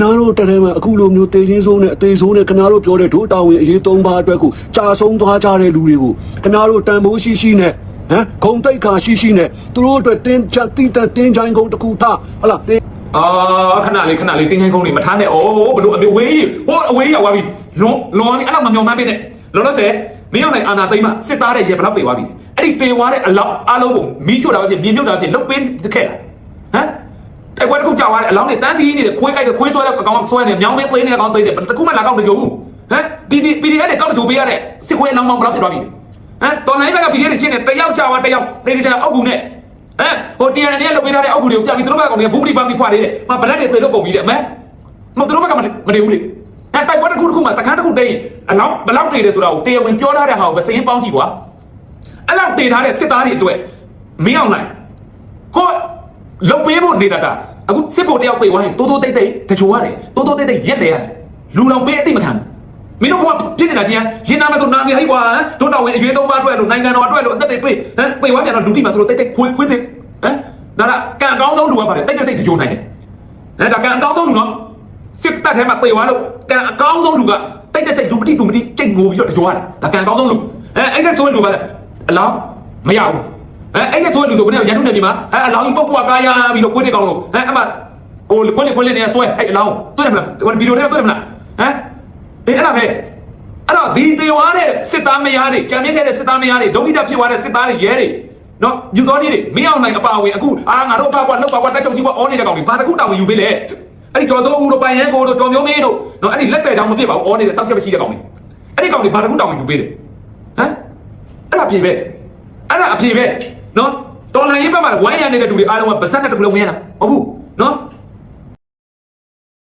နာတို့တထဲမှာအခုလိုမျိုးတေချင်းစိုးနဲ့အသေးစိုးနဲ့ခင်ဗျားတို့ပြောတဲ့ဒုတာဝန်အရေး၃ပါးအတွက်ကိုကြာဆုံးသွားကြတဲ့လူတွေကိုခင်ဗျားတို့တန်ဖိုးရှိနဲ့ဂုံတိတ်ခါရှိနဲ့သူတို့အတွက်တင်းချတိတတင်းချိုင်းကုန်းတစ်ခုထားဟလားခဏလေးတင်းချိုင်းကုန်းတွေမထားနဲ့ဘလို့အဝေးကြီးဟိုအဝေးရောက်သွားပြီလွန်နေအဲ့လောက်မမျောမှန်းပေးနဲ့လောလောဆယ်မင်းအောင်နိုင်အာနာသိမ့်မှစစ်သားတဲ့ရေဘလောက်ပေသွားပြီအဲ့ဒီပေသွားတဲ့အလောက်အားလုံးကိုမီးရှို့တာဖြစ်မြေမြုပ်တာဖြစ်လုတ်ပေးခဲ့လားတိုက်ပွဲတစ်ခုကြောက်သွားတယ်အလောင်းတွေတန်းစီနေတယ်ခွေးကြိုက်တယ်ခွေးဆွဲတဲ့အကောင်ဆွဲနေမြောင်းမင်းသေးနေတဲ့အကောင်သေးတယ်တခုမှလာကောက်မကြဘူးPDF နဲ့ကောက်တချိုပေးရတဲ့စစ်ခွေးအလောင်းမောင်းဘလောက်ဖြစ်သွားပြီတော်လိုင်းဘက်က PDF တွေချင်းနေတယောက်ကြောက်သွားတယောက်တေးချာအောက်ကူနဲ့ဟို TNN နဲ့လုတ်ပေးထားတဲ့အောက်ကူတွေကိုပြပြီးသူတို့ဘက်ကကောင်တွေကဘူးပရိပန်းပြီးဖွာသေးတယ်မဘလက်တွေသေလို့ကုန်ပြီတဲ့မသူတို့ဘက်ကမတည်ဘူးလေတိုက်ပွဲတစ်ခုမှစခန်းတစ်ခုတိတ်အလောင်းဘလောက်တည်တယ်ဆိုတာကိုတရားဝင်ပြောထားတဲ့ဟာကိုပဲစရင်ပေါင်းကြည့်ကွာအဲ့လောက်တည်ထားတဲ့စစ်သားတွေအတွက်မင်းအောင်နိုင်ကိုလုတ်ပေးဖို့နေတာအခုစစ်ဖို့တယောက်ပြေးသွားရင်တိုးတိတ်တချို့ရတယ်တိုးတိတ်ရက်တယ်လူတော်ပေးအသိမခံမင်းတို့ဘာဖြစ်နေတာချင်းရင်နာမဆိုနာစီဟိုက်ကွာတို့တော်ဝင်အရွေးသုံးပါအတွက်လို့နိုင်ငံတော်အတွက်လို့အသက်တွေပြေးသွားပြန်တော့လူတိမှာဆိုတော့တိတ်ခွေးသိဒါကကံအကောင်းဆုံးလူကပါတယ်တိတ်စိတ်တချို့နိုင်တယ်ဒါကံအကောင်းဆုံးလူနော်စစ်တပ်ထဲမှာပြေးသွားလို့ကံအကောင်းဆုံးလူကတိတ်စိတ်လူမတိကြိတ်ငိုပြီးတော့တချို့ရတယ်ဒါကံအကောင်းဆုံးလူအဲ့ဒါဆိုရင်လူပါအလောင်းမရဘူးအဲ့ဒါဆိုရင်လူဆိုဘယ်နဲ့ရန်တုနေဒီမှာအလောင်းကြီးပုတ်ပွားကားရပြီးတော့ခွေးတွေကောင်းလို့အမဟိုခွေးနေဆွဲအဲ့အလောင်းတွေ့တယ်မလားဗီဒီယိုထဲတွေ့တယ်မလားအဲ့ဒါပဲအဲ့တော့ဒီတေဝါတဲ့စစ်သားမယားတွေကြံမြင့်ခဲ့တဲ့စစ်သားမယားတွေဒုက္ခိတဖြစ်သွားတဲ့စစ်သားတွေရဲတွေနော်ယူတော်ကြီးတွေမင်းအောင်နိုင်အပါဝင်အခုငါတို့ဘာကွာလောက်ပါကွာတက်ချုပ်ကြီးကွာအော်နေတဲ့ကောင်တွေဘာတခုတောင်ယူပေးလေအဲ့ဒီကျော်စိုးဦးတို့ပိုင်ရန်ကိုတို့တော်မျိုးမင်းတို့နော်အဲ့ဒီလက်ဆယ်ချောင်းမပြစ်ပါဘူးအော်နေတဲ့စောက်ချက်မရှိတဲ့ကောင်တွေအဲ့ဒီကောင်တွေဘာတခုတောင်ယူပေးတယ်အဲ့ဒါအပြေပဲအဲ့ဒါအပြေပဲနော်တော်လိုင်းရေးဘက်မှာဝိုင်းရနေတဲ့လူတွေအားလုံးကဗဇက်နဲ့တခုလုံးဝင်ရတာဟုတ်ဘူးနော်